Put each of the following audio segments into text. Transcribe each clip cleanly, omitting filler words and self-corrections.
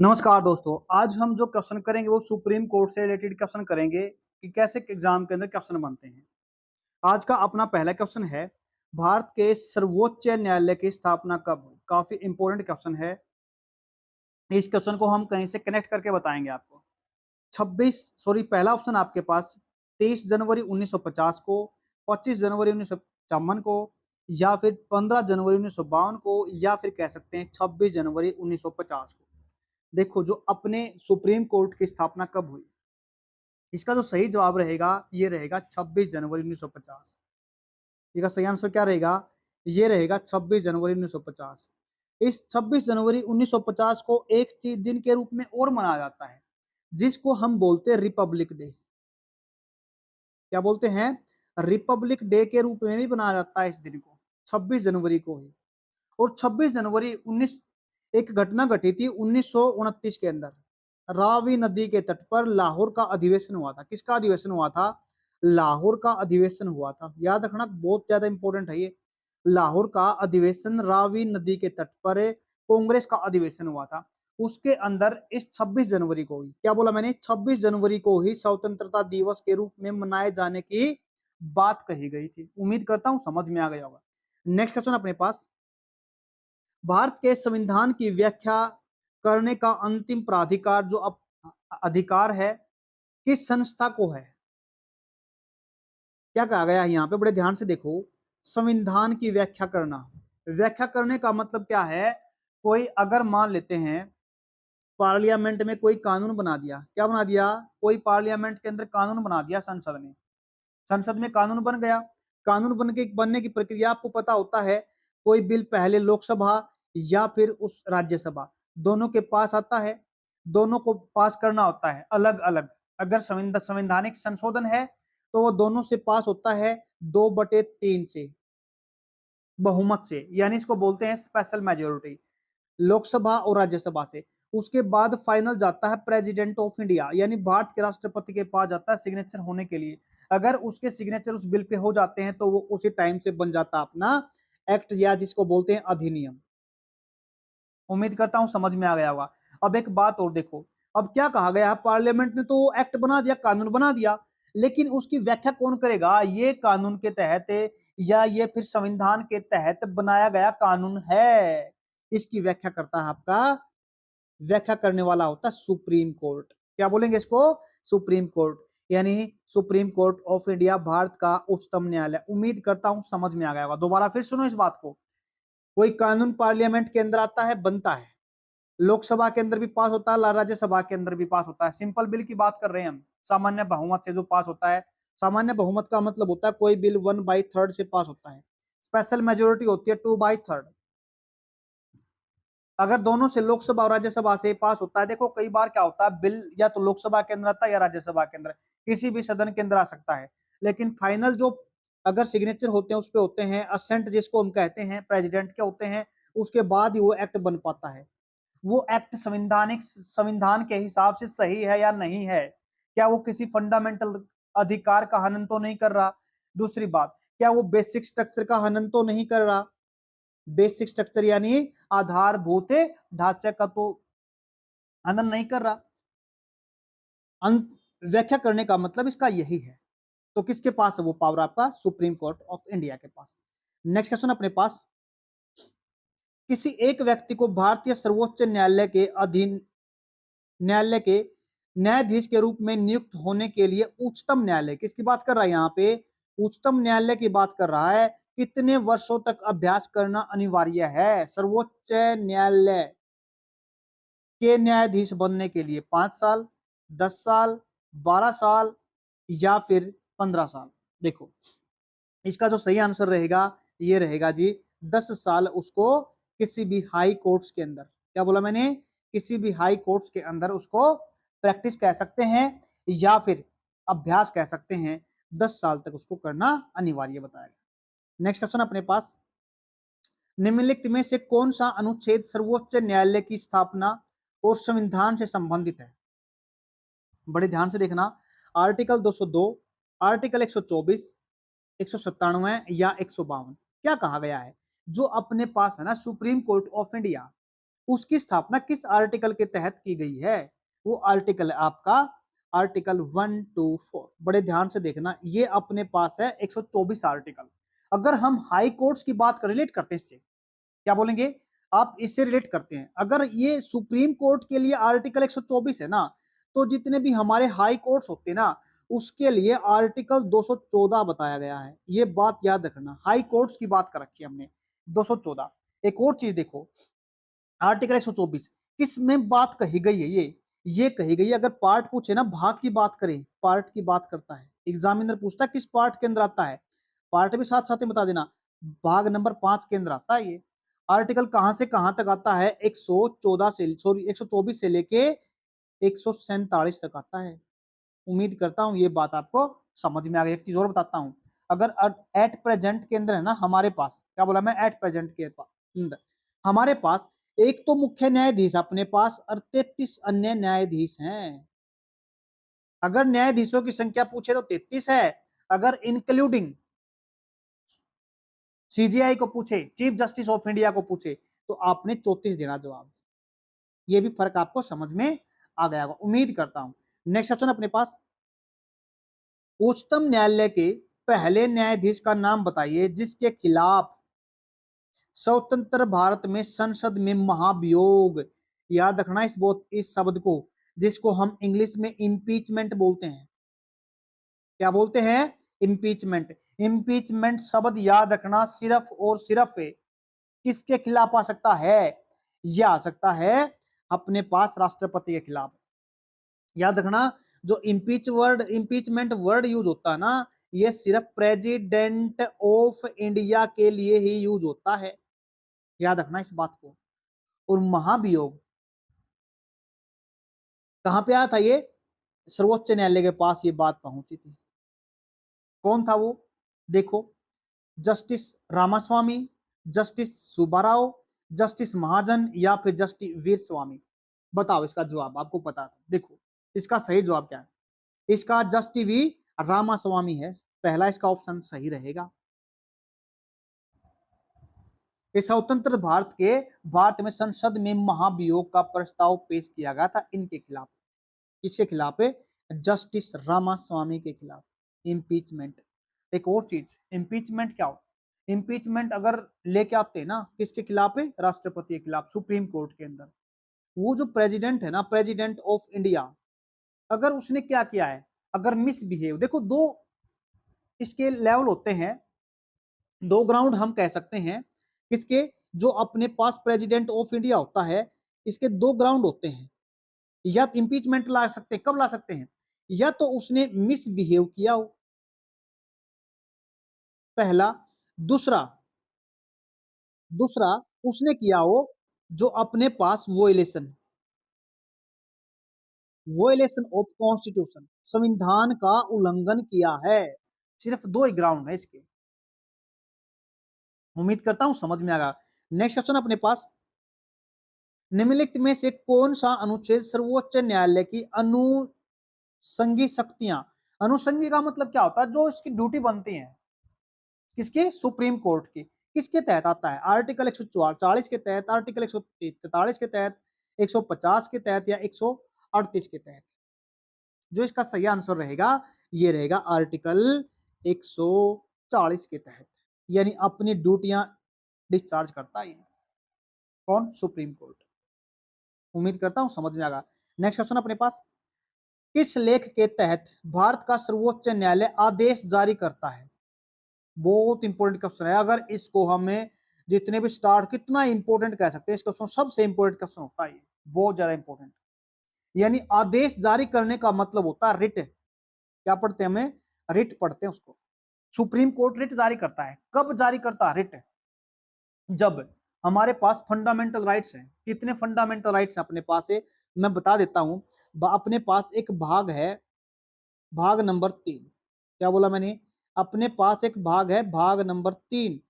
नमस्कार दोस्तों, आज हम जो क्वेश्चन करेंगे वो सुप्रीम कोर्ट से रिलेटेड क्वेश्चन करेंगे कि कैसे एग्जाम के अंदर क्वेश्चन बनते हैं। आज का अपना पहला क्वेश्चन है, भारत के सर्वोच्च न्यायालय की स्थापना कब हुई? काफी इंपॉर्टेंट क्वेश्चन है। इस क्वेश्चन को हम कहीं से कनेक्ट करके बताएंगे आपको। 26 सॉरी पहला ऑप्शन आपके पास 23 जनवरी 1950 को, 25 जनवरी 1955 को, या फिर 15 जनवरी 1952 को, या फिर कह सकते हैं 26 जनवरी 1950 को। देखो, जो अपने सुप्रीम कोर्ट की स्थापना कब हुई, इसका जो सही जवाब रहेगा ये रहेगा 26 जनवरी 1950। इसका सही आंसर क्या रहेगा? ये रहेगा 26 जनवरी 1950। इस 26 जनवरी 1950 को एक चीज दिन के रूप में और मनाया जाता है, जिसको हम बोलते हैं रिपब्लिक डे। क्या बोलते हैं? रिपब्लिक डे के रूप में भी मनाया जाता है इस दिन को, 26 जनवरी को ही। और 26 जनवरी 19 एक घटना घटी थी 1929 के अंदर। रावी नदी के तट पर लाहौर का अधिवेशन हुआ था। किसका अधिवेशन हुआ था? लाहौर का अधिवेशन हुआ था। याद रखना, बहुत ज्यादा इंपॉर्टेंट है ये। लाहौर का अधिवेशन, रावी नदी के तट पर कांग्रेस का अधिवेशन हुआ था। उसके अंदर इस 26 जनवरी को ही, क्या बोला मैंने, 26 जनवरी को ही स्वतंत्रता दिवस के रूप में मनाए जाने की बात कही गई थी। उम्मीद करता हूं समझ में आ गया होगा। नेक्स्ट क्वेश्चन अपने पास, भारत के संविधान की व्याख्या करने का अंतिम प्राधिकार जो अधिकार है, किस संस्था को है? क्या कहा गया है यहाँ पे? बड़े ध्यान से देखो। संविधान की व्याख्या करना, व्याख्या करने का मतलब क्या है? कोई अगर मान लेते हैं पार्लियामेंट में कोई कानून बना दिया, क्या बना दिया? कोई पार्लियामेंट के अंदर कानून बना दिया, संसद में कानून बन गया। कानून बनने की प्रक्रिया आपको पता होता है। कोई बिल पहले लोकसभा या फिर उस राज्यसभा, दोनों के पास आता है। दोनों को पास करना होता है अलग अलग। अगर संवैधानिक संशोधन है तो वो दोनों से पास होता है 2/3 से, बहुमत से, यानी इसको बोलते हैं स्पेशल मेजोरिटी, लोकसभा और राज्यसभा से। उसके बाद फाइनल जाता है प्रेसिडेंट ऑफ इंडिया, यानी भारत के राष्ट्रपति के पास जाता है सिग्नेचर होने के लिए। अगर उसके सिग्नेचर उस बिल पे हो जाते हैं तो वो उसी टाइम से बन जाता अपना एक्ट, या जिसको बोलते हैं अधिनियम। उम्मीद करता हूं समझ में आ गया होगा। अब एक बात और देखो, अब क्या कहा गया है, पार्लियामेंट ने तो एक्ट बना दिया, कानून बना दिया, लेकिन उसकी व्याख्या कौन करेगा? ये कानून के तहत या ये फिर संविधान के तहत बनाया गया कानून है, इसकी व्याख्या करता है आपका, व्याख्या करने वाला होता है सुप्रीम कोर्ट। क्या बोलेंगे इसको? Supreme court. यानी supreme court of India Bharat का उच्चतम न्यायालय। उम्मीद करता हूं समझ में आ गया होगा। दोबारा फिर सुनो इस बात को। कोई कानून पार्लियामेंट के अंदर आता है, बनता है, लोकसभा के अंदर भी पास होता है, राज्यसभा के अंदर भी पास होता है। सिंपल बिल की बात कर रहे हैं हम, सामान्य बहुमत से जो पास होता है। सामान्य बहुमत का मतलब होता है कोई बिल 1/3 से पास होता है। स्पेशल मेजोरिटी होती है 2/3। अगर दोनों से, लोकसभा और राज्यसभा से पास होता है, देखो कई बार क्या होता है, बिल या तो लोकसभा के अंदर आता है या राज्यसभा के अंदर, किसी भी सदन के अंदर आ सकता है। लेकिन फाइनल जो अगर सिग्नेचर होते हैं उस पे होते हैं असेंट, जिसको हम कहते हैं प्रेसिडेंट के होते हैं। उसके बाद ही वो एक्ट बन पाता है। वो एक्ट संविधान के हिसाब से सही है या नहीं है? क्या वो किसी फंडामेंटल अधिकार का हनन तो नहीं कर रहा? दूसरी बात, क्या वो बेसिक स्ट्रक्चर का हनन तो नहीं कर रहा? बेसिक स्ट्रक्चर यानी आधारभूत ढांचे का तो हनन नहीं कर रहा। व्याख्या करने का मतलब इसका यही है। तो किसके पास है वो पावर? आपका सुप्रीम कोर्ट ऑफ इंडिया के पास। नेक्स्ट क्वेश्चन अपने पास, किसी एक व्यक्ति को भारतीय सर्वोच्च न्यायालय के अधीन न्यायालय के न्यायाधीश के रूप में नियुक्त होने के लिए उच्चतम न्यायालय, किसकी बात कर रहा है यहाँ पे? उच्चतम न्यायालय की बात कर रहा है। कितने वर्षों तक अभ्यास करना अनिवार्य है सर्वोच्च न्यायालय के न्यायाधीश बनने के लिए? 5 साल, 10 साल, 12 साल, या फिर 15 साल? देखो, इसका जो सही आंसर रहेगा ये रहेगा जी 10 साल। उसको किसी भी हाई कोर्ट्स के अंदर, क्या बोला मैंने, किसी भी हाई कोर्ट्स के अंदर उसको प्रैक्टिस कह सकते हैं या फिर अभ्यास कह सकते हैं। 10 साल तक उसको करना अनिवार्य बताया गया। नेक्स्ट क्वेश्चन अपने पास, निम्नलिखित में से कौन सा अनुच्छेद सर्वोच्च न्यायालय की स्थापना और संविधान से संबंधित है? बड़े ध्यान से देखना। आर्टिकल 202, आर्टिकल 124, 197 या 152। क्या कहा गया है? जो अपने पास है ना सुप्रीम कोर्ट ऑफ इंडिया, उसकी स्थापना किस आर्टिकल के तहत की गई है? वो आर्टिकल है आपका आर्टिकल 124। बड़े ध्यान से देखना, ये अपने पास है 124 आर्टिकल। अगर हम हाई कोर्ट्स की बात कर रिलेट करते हैं इससे, क्या बोलेंगे आप, इससे रिलेट करते हैं, अगर ये सुप्रीम कोर्ट के लिए आर्टिकल 124 है ना, तो जितने भी हमारे हाई कोर्ट्स होते हैं ना, उसके लिए आर्टिकल 214 बताया गया है। ये बात याद रखना, हाई कोर्ट्स की बात कर रखी है हमने 214। एक और चीज देखो, आर्टिकल 124 किस में बात कही गई है? ये कही गई है, अगर पार्ट पूछे ना, भाग की बात करें, पार्ट की बात करता है एग्जामिनर, पूछता है किस पार्ट के अंदर आता है, पार्ट भी साथ साथ में बता देना, भाग नंबर 5 के अंदर आता है ये आर्टिकल। कहां से कहां तक आता है? 114 से, सॉरी 124 से लेके 147 तक आता है। उम्मीद करता हूं ये बात आपको समझ में आ गई। एक चीज और बताता हूं, अगर एट प्रेजेंट के अंदर है ना हमारे पास, क्या बोला मैं, एट प्रेजेंट के अंदर हमारे पास एक तो मुख्य न्यायाधीश अपने पास और 33 अन्य न्यायाधीश हैं। अगर न्यायाधीशों की संख्या पूछे तो 33 है, अगर इंक्लूडिंग सीजीआई को पूछे, चीफ जस्टिस ऑफ इंडिया को पूछे, तो आपने 34 देना जवाब। ये भी फर्क आपको समझ में आ गया होगा, उम्मीद करता हूं। नेक्स्ट क्वेश्चन अपने पास, उच्चतम न्यायालय के पहले न्यायाधीश का नाम बताइए जिसके खिलाफ स्वतंत्र भारत में संसद में महाभियोग, याद रखना इस शब्द को, जिसको हम इंग्लिश में इंपीचमेंट बोलते हैं। क्या बोलते हैं? इंपीचमेंट। इंपीचमेंट शब्द याद रखना, सिर्फ और सिर्फ किसके खिलाफ आ सकता है? यह आ सकता है अपने पास राष्ट्रपति के खिलाफ। याद रखना, जो इंपीचमेंट वर्ड यूज होता है ना, ये सिर्फ प्रेसिडेंट ऑफ इंडिया के लिए ही यूज होता है। याद रखना इस बात को। और महाभियोग कहां पे आया था? ये सर्वोच्च न्यायालय के पास ये बात पहुंची थी। कौन था वो? देखो, justice Ramaswamy, justice Subbarao, justice Mahajan या फिर जस्टिस वीर स्वामी। बताओ इसका जवाब, आपको पता था। देखो इसका सही जवाब क्या है, इसका जस्टिस वी रामास्वामी है, पहला इसका ऑप्शन सही रहेगा। स्वतंत्र भारत में संसद में महाभियोग का प्रस्ताव पेश किया गया था इनके खिलाफ। किसके खिलाफ है? जस्टिस रामास्वामी के खिलाफ। इम्पीचमेंट। एक और चीज, इम्पीचमेंट क्या हो, इम्पीचमेंट अगर लेके आते हैं ना, किसके खिलाफ है? राष्ट्रपति के खिलाफ, सुप्रीम कोर्ट के अंदर। वो जो प्रेसिडेंट है ना, प्रेसिडेंट ऑफ इंडिया, अगर उसने क्या किया है, अगर मिसबिहेव, देखो दो इसके लेवल होते हैं, दो ग्राउंड हम कह सकते हैं किसके, जो अपने पास प्रेसिडेंट ऑफ इंडिया होता है, इसके दो ग्राउंड होते हैं। या तो इंपीचमेंट ला सकते हैं, कब ला सकते हैं? या तो उसने मिसबिहेव किया हो, पहला। दूसरा, दूसरा उसने किया हो जो अपने पास वोलेशन ऑफ कॉन्स्टिट्यूशन, संविधान का उल्लंघन किया है। सिर्फ दो ही ग्राउंड है इसके। उम्मीद करता हूं समझ में आएगा। नेक्स्ट क्वेश्चन अपने पास, निम्नलिखित में से कौन सा अनुच्छेद सर्वोच्च न्यायालय की अनुसंगी शक्तियां, अनुसंगी का मतलब क्या होता है? जो इसकी ड्यूटी बनती है, किसके? सुप्रीम कोर्ट की, किसके तहत आता है? आर्टिकल 144 के तहत, आर्टिकल 143 के तहत, 150 के तहत या 138 के तहत। जो इसका सही आंसर रहेगा ये रहेगा आर्टिकल 140 के तहत, यानी अपनी ड्यूटियां डिस्चार्ज करता है। कौन? Supreme court. उम्मीद करता हूं समझ में आएगा। नेक्स्ट क्वेश्चन अपने पास, किस लेख के तहत भारत का सर्वोच्च न्यायालय आदेश जारी करता है? बहुत इंपॉर्टेंट क्वेश्चन है, अगर इसको हमें जितने भी स्टार्ट, कितना इंपॉर्टेंट कह सकते हैं इस क्वेश्चन, सबसे इंपॉर्टेंट क्वेश्चन होता है, बहुत ज्यादा इंपॉर्टेंट। यानी आदेश जारी करने का मतलब होता है रिट। क्या पढ़ते हैं हमें? रिट पढ़ते हैं उसको। सुप्रीम कोर्ट रिट जारी करता है, कब जारी करता है रिट? जब हमारे पास फंडामेंटल राइट्स हैं। कितने फंडामेंटल राइट्स अपने पास है? मैं बता देता हूं। अपने पास एक भाग है, भाग नंबर 3। क्या बोला मैंने? अपने पास एक भाग है, भाग नंबर 3।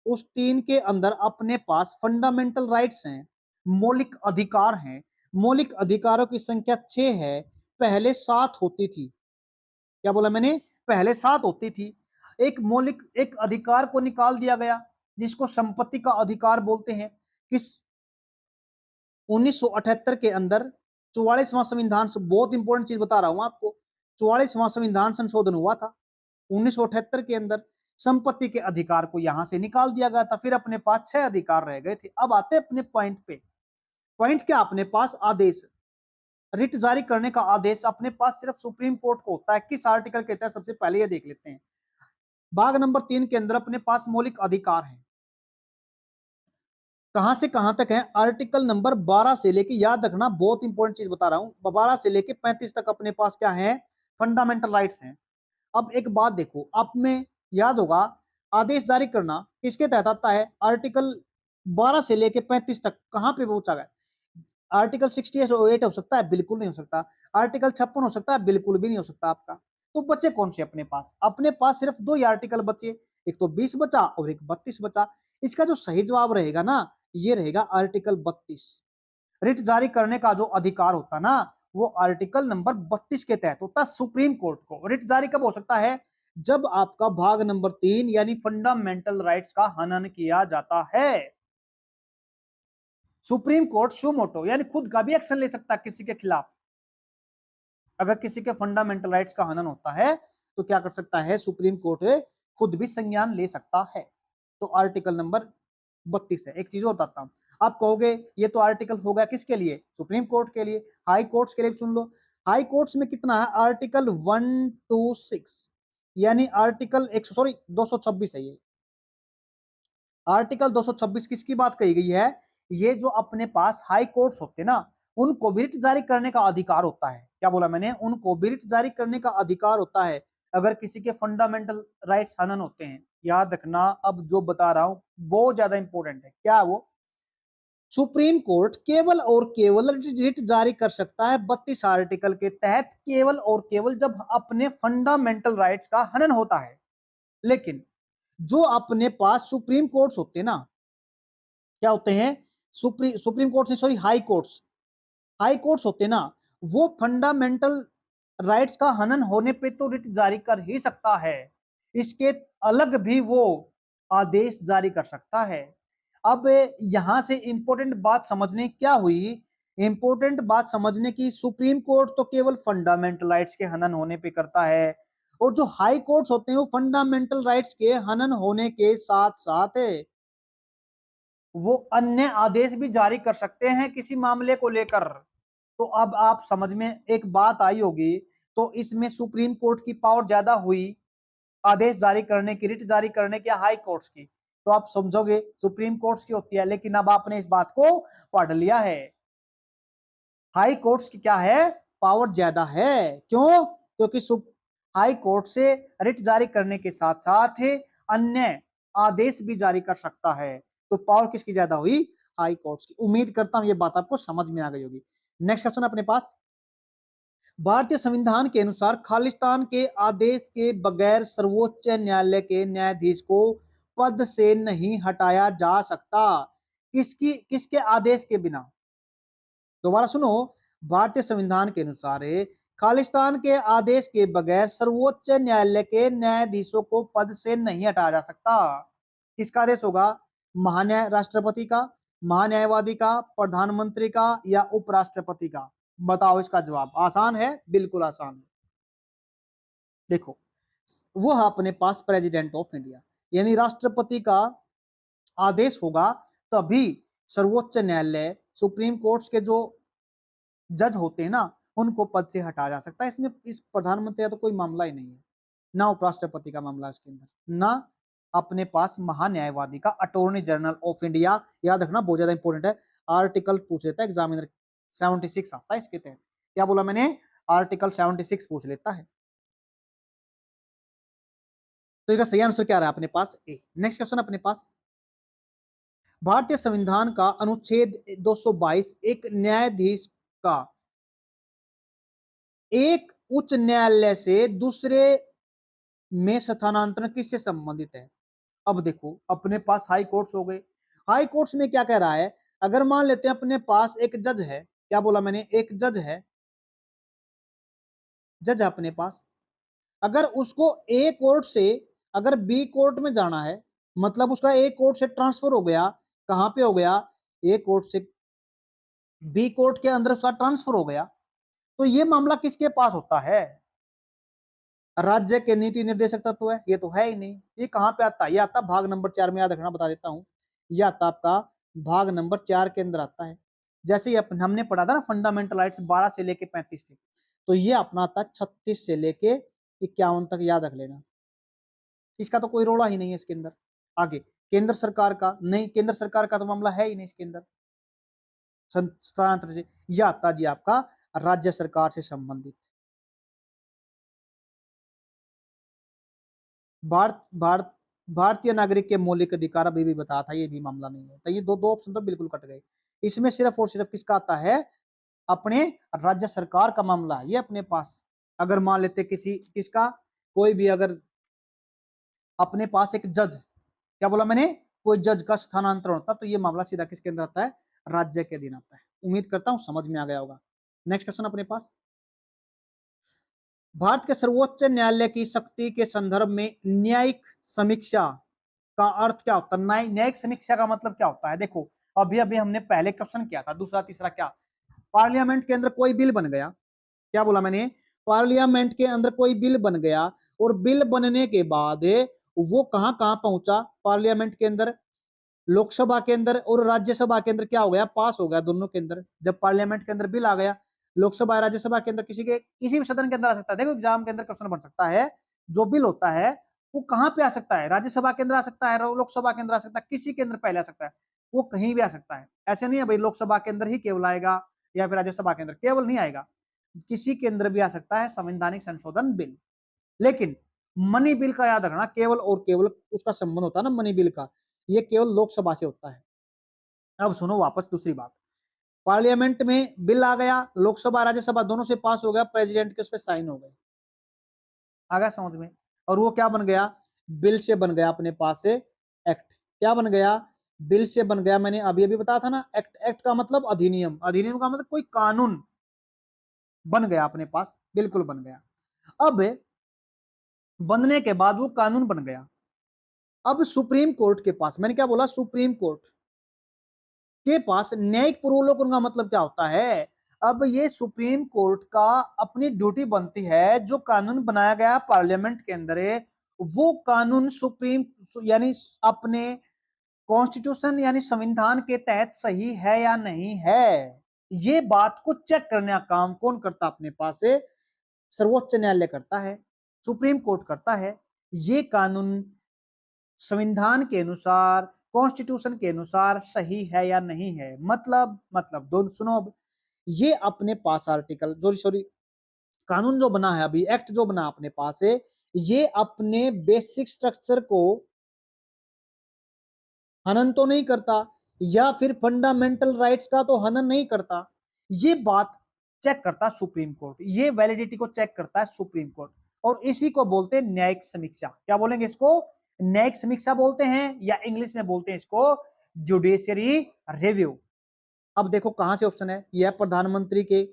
उस 3 के अंदर अपने पास फंडामेंटल राइट्स हैं, मौलिक अधिकार हैं। मौलिक अधिकारों की संख्या 6 है, पहले 7 होती थी। क्या बोला मैंने? पहले 7 होती थी। एक मौलिक, एक अधिकार को निकाल दिया गया जिसको संपत्ति का अधिकार बोलते हैं। किस 1978 के अंदर 44वां संविधान, बहुत इंपॉर्टेंट चीज बता रहा हूं आपको, 44वां संविधान संशोधन हुआ था 1978 के अंदर। संपत्ति के अधिकार को यहां से निकाल दिया गया था, फिर अपने पास 6 अधिकार रह गए थे। अब आते अपने पॉइंट पे। पॉइंट क्या, अपने पास आदेश, रिट जारी करने का आदेश अपने पास सिर्फ सुप्रीम कोर्ट को होता है। किस आर्टिकल के तहत, सबसे पहले ये देख लेते हैं। भाग नंबर 3 के अंदर अपने पास मौलिक अधिकार है, कहां से कहां तक है, आर्टिकल नंबर 12 से लेके, याद रखना बहुत इंपॉर्टेंट चीज बता रहा हूं, 12 से लेके 35 तक अपने पास क्या है, फंडामेंटल राइट्स हैं। अब एक बात देखो, आप में याद होगा, आदेश जारी करना किसके तहत आता है, आर्टिकल 12 से लेके 35 तक कहां पे पहुंचा गया। आर्टिकल 68 हो सकता है, बिल्कुल नहीं हो सकता। आर्टिकल 56 हो सकता है, बिल्कुल भी नहीं हो सकता आपका। तो बचे कौन से अपने पास, अपने पास सिर्फ दो ही आर्टिकल बचे, एक तो 20 बचा और एक 32 बचा। इसका जो सही जवाब रहेगा ना, ये रहेगा आर्टिकल 32। रिट जारी करने का जो अधिकार होता ना, वो आर्टिकल नंबर 32 के तहत होता है। सुप्रीम कोर्ट को रिट जारी कब हो सकता है, जब आपका भाग नंबर 3 यानी फंडामेंटल राइट्स का हनन किया जाता है। सुप्रीम कोर्ट सुमोटो यानी खुद का भी एक्शन ले सकता है किसी के खिलाफ। अगर किसी के फंडामेंटल राइट्स का हनन होता है तो क्या कर सकता है, सुप्रीम कोर्ट खुद भी संज्ञान ले सकता है। तो आर्टिकल नंबर 32 है। एक चीज और बताता हूं, आप कहोगे ये तो आर्टिकल हो गया किसके लिए, सुप्रीम कोर्ट के लिए। हाई कोर्ट्स के लिए सुन लो, हाई कोर्ट्स में कितना है, आर्टिकल 126 यानी आर्टिकल 226 है ये। आर्टिकल 226 किसकी बात कही गई है, ये जो अपने पास हाई कोर्ट्स होते ना, उनको भी रिट जारी करने का अधिकार होता है। क्या बोला मैंने, उनको भी रिट जारी करने का अधिकार होता है अगर किसी के फंडामेंटल राइट्स हनन होते हैं। याद रखना, अब जो बता रहा हूं बहुत ज्यादा इंपॉर्टेंट है। क्या वो, सुप्रीम कोर्ट केवल और केवल रिट जारी कर सकता है 32 आर्टिकल के तहत, केवल और केवल जब अपने फंडामेंटल राइट्स का हनन होता है। लेकिन जो अपने पास सुप्रीम कोर्ट्स होते हैं ना, क्या होते हैं, सुप्रीम कोर्ट से, sorry, high courts, high courts होते हैं ना, वो फंडामेंटल राइट्स का हनन होने पे तो रिट जारी कर ही सकता है, इसके अलग भी वो आदेश जारी कर सकता है। अब यहां से इंपॉर्टेंट बात समझने क्या हुई, इंपॉर्टेंट बात समझने की, सुप्रीम कोर्ट तो केवल फंडामेंटल राइट्स के हनन होने पे करता है, और जो हाई कोर्ट्स होते हैं वो फंडामेंटल राइट्स के हनन होने के साथ साथ वो अन्य आदेश भी जारी कर सकते हैं किसी मामले को लेकर। तो अब आप समझ में एक बात आई होगी, तो इसमें सुप्रीम कोर्ट की पावर ज्यादा हुई आदेश जारी करने की, रिट जारी करने की, हाई कोर्ट्स की। तो आप समझोगे सुप्रीम कोर्ट्स की होती है, लेकिन अब आपने इस बात को पढ़ लिया है, हाई कोर्ट्स की क्या है, पावर ज्यादा है। क्यों, क्योंकि हाई कोर्ट से रिट जारी करने के साथ साथ अन्य आदेश भी जारी कर सकता है। तो पावर किसकी ज्यादा हुई, हाई कोर्ट्स की। उम्मीद करता हूं ये बात आपको समझ में आ गई होगी। नेक्स्ट क्वेश्चन अपने पास, भारतीय संविधान के अनुसार खालिस्तान के आदेश के बगैर सर्वोच्च न्यायालय के न्यायाधीश को पद से नहीं हटाया जा सकता। किसके आदेश के बिना, दोबारा सुनो, भारतीय संविधान के अनुसार खालिस्तान के आदेश के बगैर सर्वोच्च न्यायालय के न्यायाधीशों को पद से नहीं हटाया जा सकता। किसका आदेश होगा, महान्याय राष्ट्रपति का, महान्यायवादी का, प्रधानमंत्री का, या उपराष्ट्रपति का। बताओ इसका जवाब, आसान है, बिल्कुल आसान है। देखो, वो है अपने पास प्रेसिडेंट ऑफ इंडिया, यानी राष्ट्रपति का आदेश होगा तभी सर्वोच्च न्यायालय, सुप्रीम कोर्ट के जो जज होते हैं ना, उनको पद से हटाया जा सकता है। इसमें इस प्रधानमंत्री का तो कोई मामला ही नहीं है, ना उपराष्ट्रपति का मामला इसके अंदर, ना अपने पास महान्यायवादी का, अटॉर्नी जनरल ऑफ इंडिया। याद रखना बहुत ज्यादा इंपॉर्टेंट है, आर्टिकल पूछ लेता है एग्जामिनर, 76 आता है इसके तहत। क्या बोला मैंने, आर्टिकल 76 पूछ लेता है। तो इसका सही आंसर क्या रहा अपने पास, ए। नेक्स्ट क्वेश्चन अपने पास, भारतीय संविधान का अनुच्छेद 222 एक न्यायाधीश का एक उच्च न्यायालय से दूसरे में स्थानांतरण किससे संबंधित है। अब देखो, अपने पास हाई कोर्ट्स हो गए, हाई कोर्ट्स में क्या कह रहा है, अगर मान लेते हैं अपने पास एक जज है, क्या बोला मैंने, एक जज है, जज है अपने पास, अगर उसको ए कोर्ट से अगर बी कोर्ट में जाना है, मतलब उसका ए कोर्ट से ट्रांसफर हो गया, कहां पे हो गया, ए कोर्ट से बी कोर्ट के अंदर उसका ट्रांसफर हो गया, तो ये मामला किसके पास होता है? राज्य के नीति निर्देशक तत्व है, ये तो है ही नहीं। ये कहां पे आता है? ये आता भाग नंबर 4 में, याद रखना, बता देता हूं। ये आता आपका भाग नंबर 4 के अंदर आता है। जैसे ही हमने पढ़ा था ना फंडामेंटल राइट्स 12 से लेके 35 तक, तो ये अपना आता 36 से लेके 51 तक, याद रख लेना। इसका तो कोई रोड़ा ही नहीं है इसके अंदर। आगे केंद्र सरकार का नहीं, केंद्र सरकार का तो मामला है ही नहीं इसके अंदर स्थानांतरण से। यह आता जी आपका राज्य सरकार से संबंधित। भारत भारतीय नागरिक के मौलिक अधिकार अभी भी बताया था, ये भी मामला नहीं है। तो ये दो दो ऑप्शन तो बिल्कुल कट गए। इसमें सिर्फ और सिर्फ किसका आता है? अपने राज्य सरकार का मामला है ये अपने पास। अगर मान लेते किसी किसका कोई भी अगर अपने पास एक जज, क्या बोला मैंने, कोई जज का स्थानांतरण होता, तो ये मामला सीधा किसके अंदर आता है? राज्य के अधीन आता है। उम्मीद करता हूं समझ में आ गया होगा। नेक्स्ट क्वेश्चन अपने पास, भारत के सर्वोच्च न्यायालय की शक्ति के संदर्भ में न्यायिक समीक्षा का अर्थ क्या होता है? न्यायिक समीक्षा का मतलब क्या होता है? देखो, अभी अभी हमने पहले क्वेश्चन किया था, दूसरा तीसरा क्या, पार्लियामेंट के अंदर कोई बिल बन गया, क्या बोला मैंने, पार्लियामेंट के अंदर कोई बिल बन गया, और बिल बनने के बाद वो कहां कहां पहुंचा? पार्लियामेंट के अंदर, लोकसभा के अंदर और राज्यसभा के अंदर क्या हो गया? पास हो गया दोनों के अंदर। जब पार्लियामेंट के अंदर बिल आ गया, लोकसभा राज्यसभा के अंदर किसी भी सदन के अंदर आ सकता है। देखो एग्जाम के अंदर क्वेश्चन बन सकता है, जो बिल होता है वो कहां पे आ सकता है? राज्यसभा के अंदर आ सकता है, लोकसभा के अंदर आ सकता है, किसी के अंदर पहले आ सकता है, वो कहीं भी आ सकता है। ऐसे नहीं है भाई लोकसभा के अंदर ही केवल आएगा या फिर राज्यसभा के अंदर केवल नहीं आएगा, किसी के अंदर भी आ सकता है संवैधानिक संशोधन बिल। लेकिन मनी बिल का याद रखना, केवल और केवल उसका संबंध होता है ना मनी बिल का, ये केवल लोकसभा से होता है। अब सुनो वापस दूसरी बात, पार्लियामेंट में बिल आ गया, लोकसभा राज्यसभा दोनों से पास हो गया, प्रेसिडेंट के उस पर साइन हो गए, आ गया समझ में? और वो क्या बन गया? बिल से बन गया अपने पास से एक्ट। क्या बन गया? बिल से बन गया, मैंने अभी अभी बताया था ना, एक्ट। एक्ट का मतलब अधिनियम, अधिनियम का मतलब कोई कानून बन गया अपने पास, बिल्कुल बन गया। अब बनने के बाद वो कानून बन गया, अब सुप्रीम कोर्ट के पास, मैंने क्या बोला, सुप्रीम कोर्ट के पास न्यायिक पूर्वावलोकन का मतलब क्या होता है? अब ये सुप्रीम कोर्ट का अपनी ड्यूटी बनती है, जो कानून बनाया गया पार्लियामेंट के अंदर है, वो कानून सुप्रीम यानी अपने कॉन्स्टिट्यूशन यानी संविधान के तहत सही है या नहीं है, ये बात को चेक करने का काम कौन करता अपने पास है? सर्वोच्च न्यायालय करता है, सुप्रीम कोर्ट करता है। ये कानून संविधान के अनुसार, कॉन्स्टिट्यूशन के अनुसार सही है या नहीं है। मतलब दो सुनो, अब ये अपने पास आर्टिकल जो सॉरी कानून जो बना है अभी, एक्ट जो बना अपने पास है, ये अपने बेसिक स्ट्रक्चर को हनन तो नहीं करता, या फिर फंडामेंटल राइट्स का तो हनन नहीं करता। ये बात चेक करता सुप्रीम कोर्ट, ये वैलिडिटी को चेक करता है सुप्रीम कोर्ट, और इसी को बोलते हैं न्यायिक समीक्षा। क्या बोलेंगे इसको? न्यायिक समीक्षा बोलते हैं, या इंग्लिश में बोलते हैं इसको जुडिशियरी रिव्यू। अब देखो कहां से ऑप्शन है, यह प्रधानमंत्री के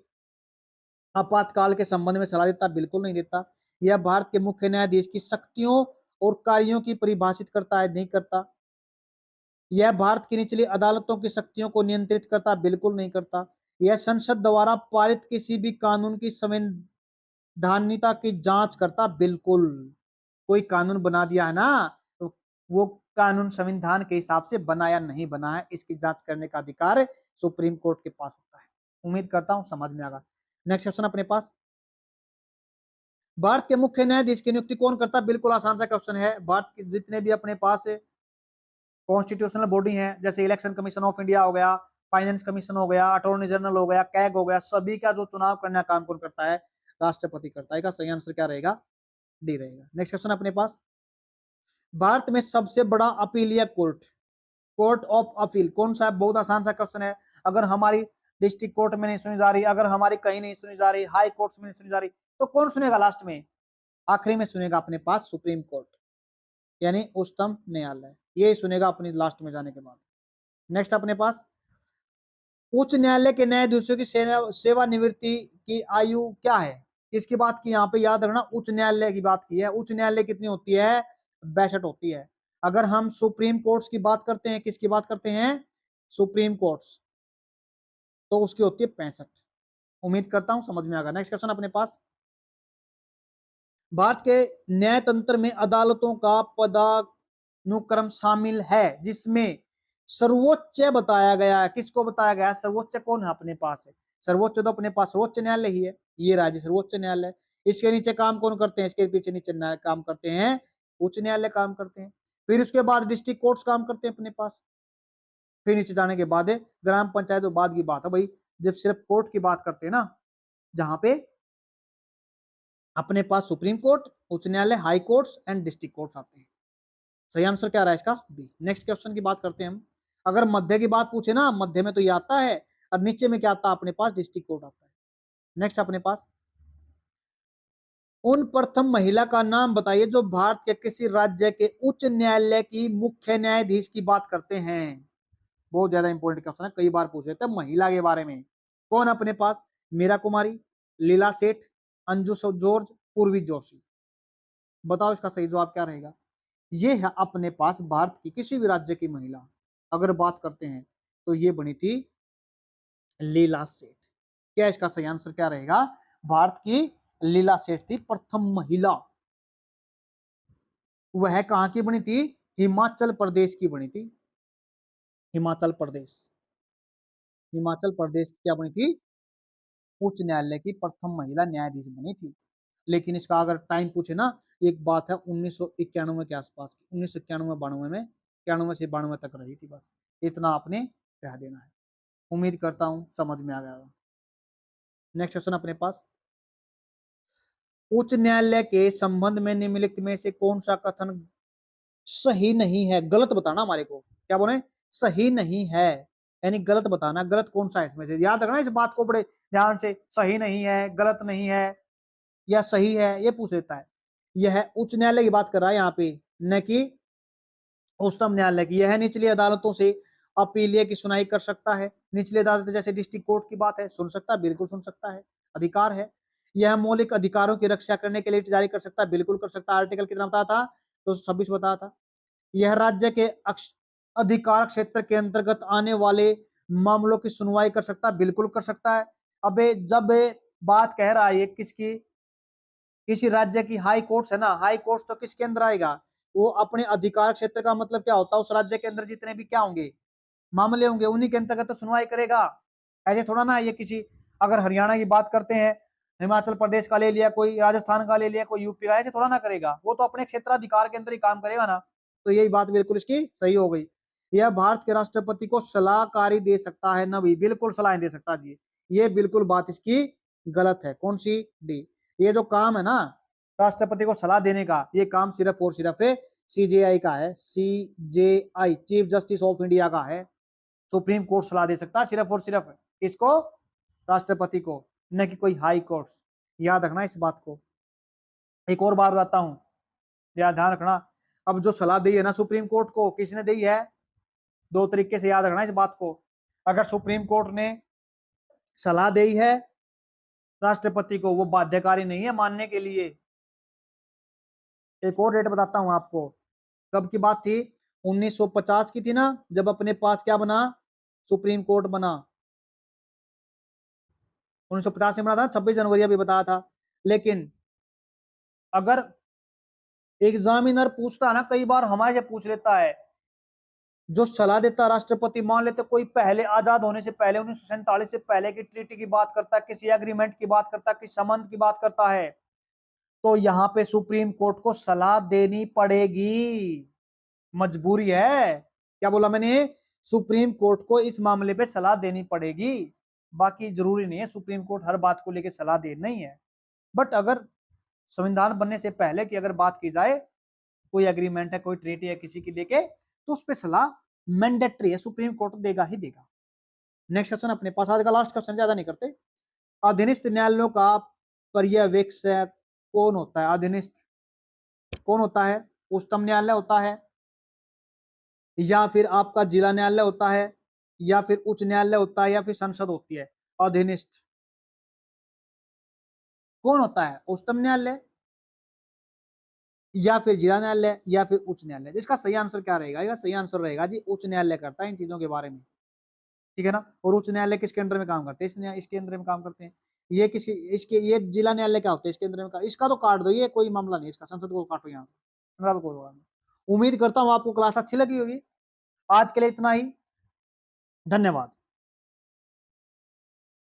आपातकाल के संबंध में सलाह देता? बिल्कुल नहीं देता। यह भारत के मुख्य न्यायाधीश की शक्तियों और कार्यों की परिभाषित करता है? नहीं करता। यह भारत की निचली अदालतों की शक्तियों को नियंत्रित करता? बिल्कुल नहीं करता। यह संसद द्वारा पारित किसी भी कानून की संवैधानिकता की जांच करता? बिल्कुल। कोई कानून बना दिया है ना, तो वो कानून संविधान के हिसाब से बना या नहीं बना है, इसकी जांच करने का अधिकार सुप्रीम कोर्ट के पास होता है। उम्मीद करता हूं समझ में आगा। नेक्स्ट क्वेश्चन अपने पास, भारत के मुख्य न्यायाधीश की नियुक्ति कौन करता? बिल्कुल आसान सा क्वेश्चन है। भारत के जितने भी अपने पास कॉन्स्टिट्यूशनल बॉडी है, जैसे इलेक्शन कमीशन ऑफ इंडिया हो गया, फाइनेंस कमीशन हो गया, अटॉर्नी जनरल हो गया, कैग हो गया, सभी का जो चुनाव करने का काम कौन करता है? राष्ट्रपति करता है। सही आंसर क्या रहेगा? डी रहेगा। नेक्स्ट क्वेश्चन अपने पास, भारत में सबसे बड़ा अपीलीय कोर्ट, कोर्ट ऑफ अपील कौन सा है? बहुत आसान सा क्वेश्चन है। अगर हमारी डिस्ट्रिक्ट कोर्ट में नहीं सुनी जा रही, अगर हमारी कहीं नहीं सुनी जा रही, हाई कोर्ट में नहीं सुनी जा रही, तो कौन सुनेगा लास्ट में? आखिरी में सुनेगा अपने पास सुप्रीम कोर्ट, यानी उच्चतम न्यायालय, ये सुनेगा अपनी लास्ट में जाने के बाद। नेक्स्ट अपने पास, उच्च न्यायालय के न्यायाधीशों की सेवानिवृत्ति की आयु क्या है? इसकी बात की यहाँ पे, याद रखना, उच्च न्यायालय की बात की है। उच्च न्यायालय कितनी होती है? 62 होती है। अगर हम सुप्रीम कोर्ट्स की बात करते हैं, किसकी बात करते हैं? Supreme courts. तो उसकी होती है 65। उम्मीद करता हूं समझ में आ गया। नेक्स्ट क्वेश्चन अपने पास, भारत के न्याय तंत्र में अदालतों का पदानुक्रम शामिल है जिसमें सर्वोच्च बताया गया है। किसको बताया गया है? सर्वोच्च कौन है अपने पास? है सर्वोच्च तो अपने पास सर्वोच्च न्यायालय ही है, ये राज्य सर्वोच्च न्यायालय। इसके नीचे काम कौन करते हैं? इसके पीछे नीचे काम करते हैं उच्च न्यायालय काम करते हैं। फिर उसके बाद डिस्ट्रिक्ट कोर्ट्स काम करते हैं अपने पास। फिर नीचे जाने के बाद है ग्राम पंचायत, तो बाद की बात है भाई, जब सिर्फ कोर्ट की बात करते हैं ना, जहां पे अपने पास सुप्रीम कोर्ट, उच्च न्यायालय, high courts and district courts आते हैं। सही आंसर क्या रहा है इसका? बी। नेक्स्ट क्वेश्चन की बात करते हैं हम। अगर मध्य की बात पूछे ना, मध्य में तो ये आता है, और नीचे में क्या आता है अपने पास? डिस्ट्रिक्ट कोर्ट आता है। नेक्स्ट अपने पास, उन प्रथम महिला का नाम बताइए जो भारत के किसी राज्य के उच्च न्यायालय की मुख्य न्यायाधीश की बात करते हैं। बहुत ज्यादा इंपॉर्टेंट क्वेश्चन है, कई बार पूछे थे महिला के बारे में। कौन अपने पास? मीरा कुमारी, लीला सेठ, अंजू जॉर्ज, पूर्वी जोशी। बताओ इसका सही जवाब क्या रहेगा? ये है अपने पास भारत की किसी भी राज्य की महिला, अगर बात करते हैं तो ये बनी थी लीला सेठ। क्या इसका सही आंसर क्या रहेगा? भारत की लीला सेठ थी प्रथम महिला। वह कहां की बनी थी? हिमाचल प्रदेश की बनी थी। हिमाचल प्रदेश, हिमाचल प्रदेश क्या बनी थी? उच्च न्यायालय की प्रथम महिला न्यायाधीश बनी थी। लेकिन इसका अगर टाइम पूछे ना, एक बात है 1991 के आसपास की, 1991 92 में, 91 से 92 तक रही थी, बस इतना आपने कह देना है। उम्मीद करता हूं समझ में आ गया। नेक्स्ट क्वेश्चन अपने पास, उच्च न्यायालय के संबंध में निम्नलिखित में से कौन सा कथन सही नहीं है? गलत बताना हमारे को, क्या बोले? सही नहीं है, यानी गलत बताना। गलत कौन सा है इसमें से? याद रखना इस बात को बड़े ध्यान से। सही नहीं है, गलत नहीं है, या सही है, ये पूछ लेता है। यह उच्च न्यायालय की बात कर रहा है यहाँ पे, न कि उच्चतम न्यायालय की। यह निचली अदालतों से अपीलीय की सुनवाई कर सकता है। निचली अदालत जैसे डिस्ट्रिक्ट कोर्ट की बात है, सुन सकता है, बिल्कुल सुन सकता है, अधिकार है। यह मौलिक अधिकारों की रक्षा करने के लिए जारी कर सकता है, बिल्कुल कर सकता है। आर्टिकल कितना बताया था? तो 26 बताया था। यह राज्य के अधिकार क्षेत्र के अंतर्गत आने वाले मामलों की सुनवाई कर सकता है, बिल्कुल कर सकता है। अबे जब बात कह रहा है किसकी? किसी राज्य की हाई कोर्ट्स है ना, हाई कोर्ट्स तो किसके अंदर आएगा? वो अपने अधिकार क्षेत्र का मतलब क्या होता है? उस राज्य के अंदर जितने भी क्या होंगे? मामले होंगे, उन्हीं के अंतर्गत तो सुनवाई करेगा। ऐसे थोड़ा ना ये किसी, अगर हरियाणा की बात करते हैं, हिमाचल प्रदेश का ले लिया कोई, राजस्थान का ले लिया कोई, यूपी का, ऐसे थोड़ा ना करेगा। वो तो अपने क्षेत्राधिकार के अंदर ही काम करेगा ना। तो यही बात बिल्कुल इसकी सही हो गई। यह भारत के राष्ट्रपति को सलाहकारी दे सकता है ना? भी बिल्कुल सलाह दे सकता जी। ये बिल्कुल बात इसकी गलत है। कौन सी? डी। ये जो काम है ना राष्ट्रपति को सलाह देने का, ये काम सिर्फ और सिर्फ सीजेआई का है। CJI, chief justice of India का है। सुप्रीम कोर्ट सलाह दे सकता है सिर्फ और सिर्फ इसको, राष्ट्रपति को, न कि कोई हाई कोर्ट। याद रखना इस बात को। एक और बात बताता हूं, ध्यान रखना। अब जो सलाह दी है ना सुप्रीम कोर्ट को, किसने दी है? दो तरीके से याद रखना इस बात को। अगर सुप्रीम कोर्ट ने सलाह दी है राष्ट्रपति को, वो बाध्यकारी नहीं है मानने के लिए। एक और डेट बताता हूं आपको, कब की बात थी? 1950 की थी ना, जब अपने पास क्या बना? सुप्रीम कोर्ट बना। 1950 में बना था, 26 जनवरी अभी बताया था। लेकिन अगर एग्जामिनर पूछता है ना, कई बार हमारे से पूछ लेता है, जो सलाह देता राष्ट्रपति, मान लेते कोई पहले आजाद होने से पहले 1947 से पहले की ट्रीटी की बात करता है, किसी एग्रीमेंट की बात करता है, किसी संबंध की बात करता है, तो यहां पे सुप्रीम कोर्ट को सलाह देनी पड़ेगी, मजबूरी है। क्या बोला मैंने? सुप्रीम कोर्ट को इस मामले पे सलाह देनी पड़ेगी। बाकी जरूरी नहीं है सुप्रीम कोर्ट हर बात को लेकर सलाह दे, नहीं है। बट अगर संविधान बनने से पहले की अगर बात की जाए, कोई एग्रीमेंट है, कोई ट्रीटी है किसी की लेके, तो उस पर सलाह मैंडेटरी है, सुप्रीम कोर्ट देगा ही देगा। नेक्स्ट क्वेश्चन अपने पास, आज का लास्ट क्वेश्चन, ज्यादा नहीं करते। अधीनस्थ न्यायालयों का पर्यवेक्षक कौन होता है? अधीनस्थ कौन होता है? उच्चतम न्यायालय होता है, या फिर आपका जिला न्यायालय होता है, या फिर उच्च न्यायालय होता है, या फिर संसद होती है? अधीनस्थ कौन होता है? उच्चतम न्यायालय, या फिर जिला न्यायालय, या फिर उच्च न्यायालय? इसका सही आंसर क्या रहेगा? सही आंसर रहेगा जी उच्च न्यायालय करता है इन चीजों के बारे में। ठीक है ना। और उच्च न्यायालय किसके अंडर में काम करते हैं, इसके अंदर में काम करते हैं। ये किसी इसके ये जिला न्यायालय क्या होते हैं, इसके अंदर में इसका तो काट दो, ये कोई मामला नहीं, इसका संसद को काटो यहाँ से, संसद को होगा। उम्मीद करता हूँ आपको क्लास अच्छी लगी होगी। आज के लिए इतना ही, धन्यवाद।